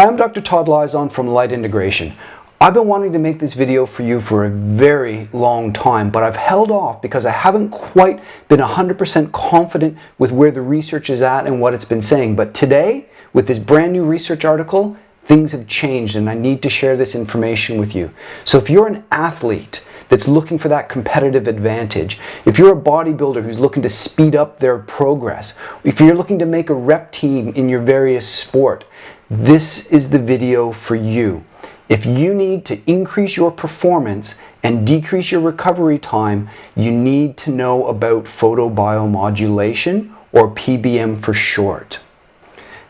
Hi, I'm Dr. Todd Lizon from Light Integration. I've been wanting to make this video for you for a very long time, but I've held off because I haven't quite been 100% confident with where the research is at and what it's been saying. But today, with this brand new research article, things have changed and I need to share this information with you. So if you're an athlete that's looking for that competitive advantage, if you're a bodybuilder who's looking to speed up their progress, if you're looking to make a rep team in your various sport, this is the video for you. If you need to increase your performance and decrease your recovery time, you need to know about photobiomodulation, or PBM for short.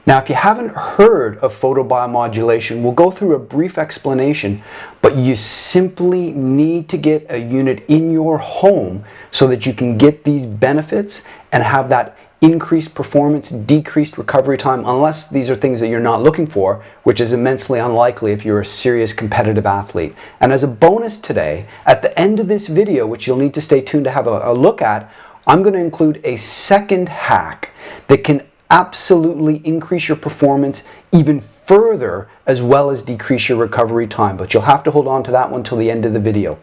Now, if you haven't heard of photobiomodulation, we'll go through a brief explanation, but you simply need to get a unit in your home so that you can get these benefits and have that increased performance, decreased recovery time, unless these are things that you're not looking for, which is immensely unlikely if you're a serious competitive athlete. And as a bonus today, at the end of this video, which you'll need to stay tuned to have a look at, I'm going to include a second hack that can absolutely increase your performance even further, as well as decrease your recovery time. But you'll have to hold on to that one till the end of the video.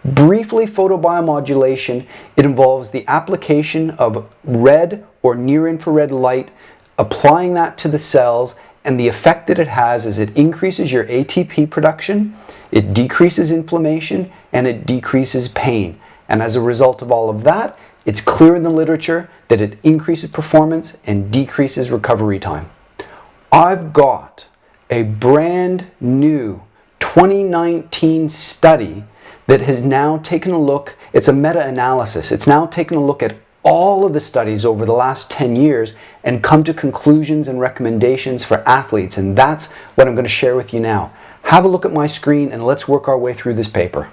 Briefly, photobiomodulation, it involves the application of red or near-infrared light, applying that to the cells, and the effect that it has is it increases your ATP production, it decreases inflammation, and it decreases pain. And as a result of all of that, it's clear in the literature that it increases performance and decreases recovery time. I've got a brand new 2019 study that has now taken a look. It's a meta-analysis. It's now taken a look at all of the studies over the last 10 years and come to conclusions and recommendations for athletes. And that's what I'm going to share with you now. Have a look at my screen and let's work our way through this paper.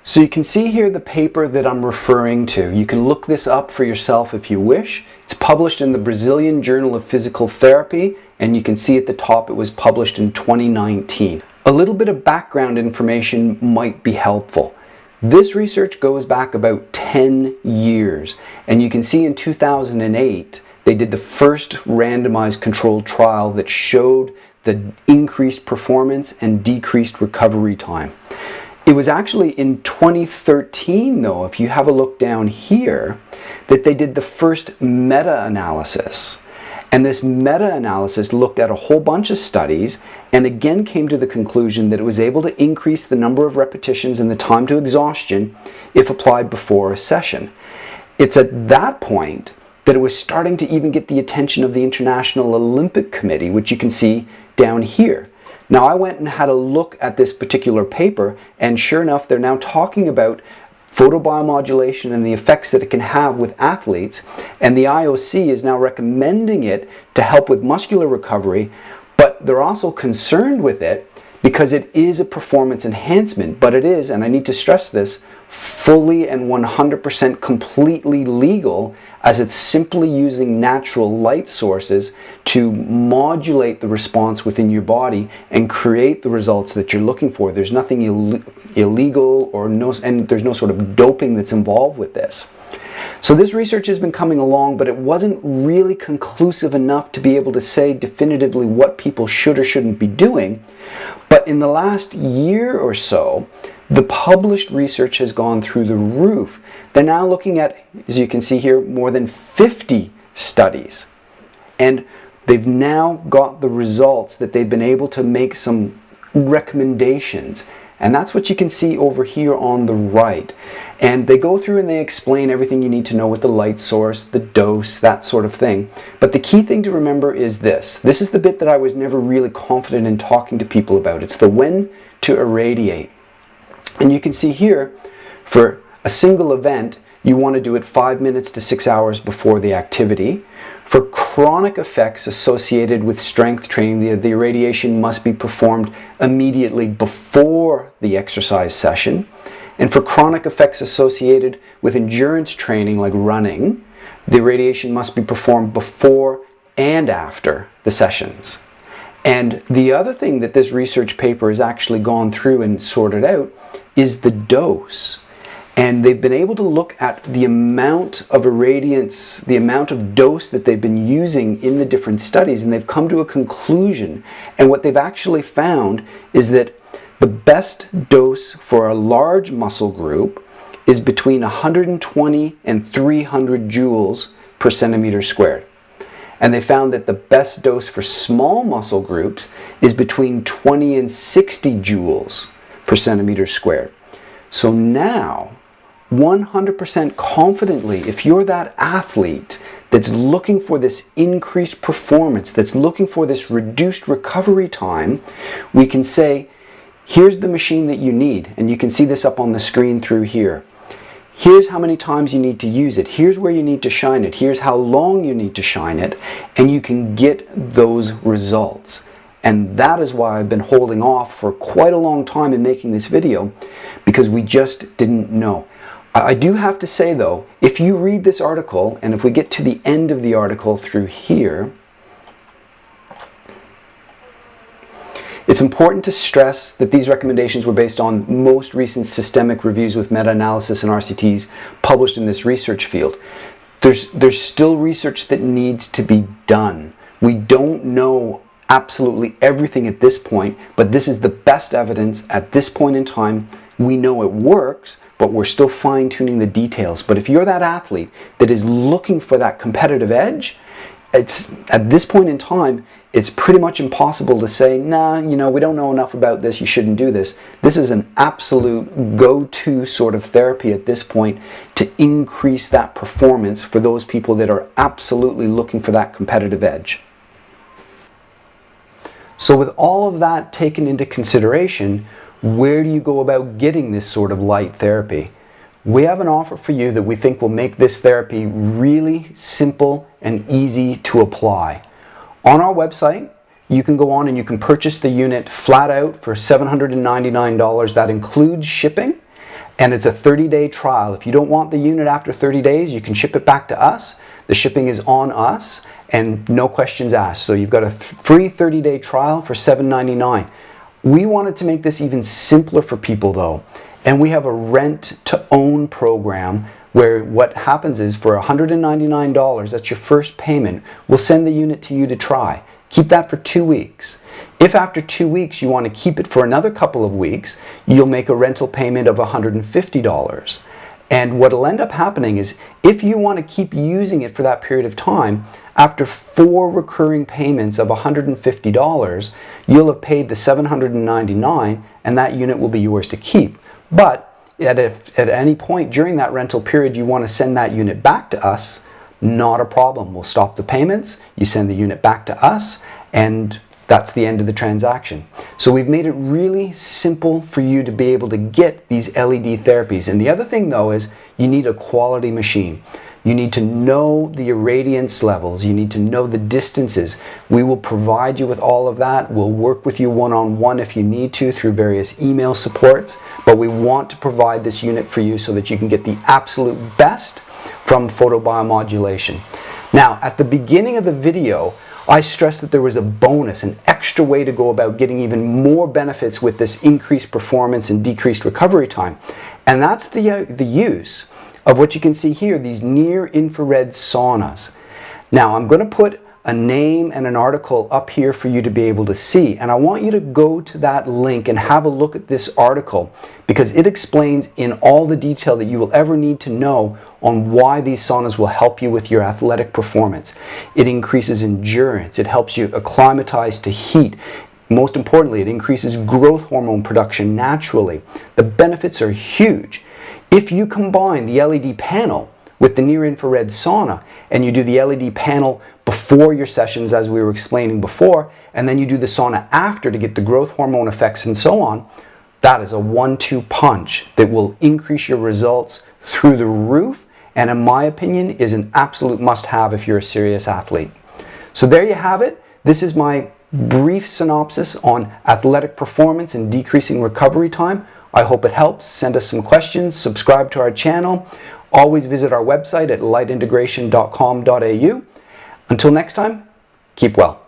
So you can see here the paper that I'm referring to. You can look this up for yourself if you wish. It's published in the Brazilian Journal of Physical Therapy, and you can see at the top it was published in 2019. A little bit of background information might be helpful. This research goes back about 10 years, and you can see in 2008 they did the first randomized controlled trial that showed the increased performance and decreased recovery time. It was actually in 2013, though, if you have a look down here, that they did the first meta-analysis. And this meta-analysis looked at a whole bunch of studies and again came to the conclusion that it was able to increase the number of repetitions and the time to exhaustion if applied before a session. It's at that point that it was starting to even get the attention of the International Olympic Committee, which you can see down here. Now, I went and had a look at this particular paper, and sure enough, they're now talking about photobiomodulation and the effects that it can have with athletes, and the IOC is now recommending it to help with muscular recovery, but they're also concerned with it because it is a performance enhancement, but it is, and I need to stress this, fully and 100% completely legal, as it's simply using natural light sources to modulate the response within your body and create the results that you're looking for. There's nothing illegal and there's no sort of doping that's involved with this. So this research has been coming along, but it wasn't really conclusive enough to be able to say definitively what people should or shouldn't be doing. But in the last year or so, the published research has gone through the roof. They're now looking at, as you can see here, more than 50 studies. And they've now got the results that they've been able to make some recommendations. And that's what you can see over here on the right. And they go through and they explain everything you need to know with the light source, the dose, that sort of thing. But the key thing to remember is this. This is the bit that I was never really confident in talking to people about. It's the when to irradiate. And you can see here, for a single event, you want to do it 5 minutes to 6 hours before the activity. For chronic effects associated with strength training, the irradiation must be performed immediately before the exercise session. And for chronic effects associated with endurance training, like running, the irradiation must be performed before and after the sessions. And the other thing that this research paper has actually gone through and sorted out is the dose. And they've been able to look at the amount of irradiance, the amount of dose that they've been using in the different studies, and they've come to a conclusion. And what they've actually found is that the best dose for a large muscle group is between 120 and 300 joules per centimeter squared. And they found that the best dose for small muscle groups is between 20 and 60 joules per centimeter squared. So now, 100% confidently, if you're that athlete that's looking for this increased performance, that's looking for this reduced recovery time, we can say, here's the machine that you need. And you can see this up on the screen through here. Here's how many times you need to use it. Here's where you need to shine it. Here's how long you need to shine it. And you can get those results. And that is why I've been holding off for quite a long time in making this video, because we just didn't know. I do have to say though, if you read this article, and if we get to the end of the article through here, it's important to stress that these recommendations were based on most recent systemic reviews with meta-analysis and RCTs published in this research field. There's still research that needs to be done. We don't know absolutely everything at this point, but this is the best evidence at this point in time. We know it works, but we're still fine-tuning the details. But if you're that athlete that is looking for that competitive edge, it's at this point in time, it's pretty much impossible to say, nah, you know, we don't know enough about this, you shouldn't do this. This is an absolute go-to sort of therapy at this point to increase that performance for those people that are absolutely looking for that competitive edge. So with all of that taken into consideration, where do you go about getting this sort of light therapy? We have an offer for you that we think will make this therapy really simple and easy to apply. On our website, you can go on and you can purchase the unit flat out for $799. That includes shipping, and it's a 30-day trial. If you don't want the unit after 30 days, you can ship it back to us. The shipping is on us and no questions asked. So you've got a free 30-day trial for $799. We wanted to make this even simpler for people though, and we have a rent-to-own program where what happens is for $199, that's your first payment, we'll send the unit to you to try. Keep that for 2 weeks. If after 2 weeks you want to keep it for another couple of weeks, you'll make a rental payment of $150. And what'll end up happening is if you want to keep using it for that period of time, after 4 recurring payments of $150, you'll have paid the $799 and that unit will be yours to keep. But at any point during that rental period you want to send that unit back to us, not a problem. We'll stop the payments, you send the unit back to us, and that's the end of the transaction. So we've made it really simple for you to be able to get these LED therapies. And the other thing though is you need a quality machine. You need to know the irradiance levels. You need to know the distances. We will provide you with all of that. We'll work with you one-on-one if you need to through various email supports. But we want to provide this unit for you so that you can get the absolute best from photobiomodulation. Now, at the beginning of the video, I stressed that there was a bonus, an extra way to go about getting even more benefits with this increased performance and decreased recovery time. And that's the use of what you can see here, these near-infrared saunas. Now, I'm going to put a name and an article up here for you to be able to see, and I want you to go to that link and have a look at this article because it explains in all the detail that you will ever need to know on why these saunas will help you with your athletic performance. It increases endurance, it helps you acclimatize to heat. Most importantly, it increases growth hormone production naturally. The benefits are huge. If you combine the LED panel with the near-infrared sauna and you do the LED panel before your sessions as we were explaining before, and then you do the sauna after to get the growth hormone effects and so on, that is a 1-2 punch that will increase your results through the roof, and in my opinion is an absolute must-have if you're a serious athlete. So there you have it. This is my brief synopsis on athletic performance and decreasing recovery time. I hope it helps. Send us some questions, subscribe to our channel. Always visit our website at lightintegration.com.au. Until next time, keep well.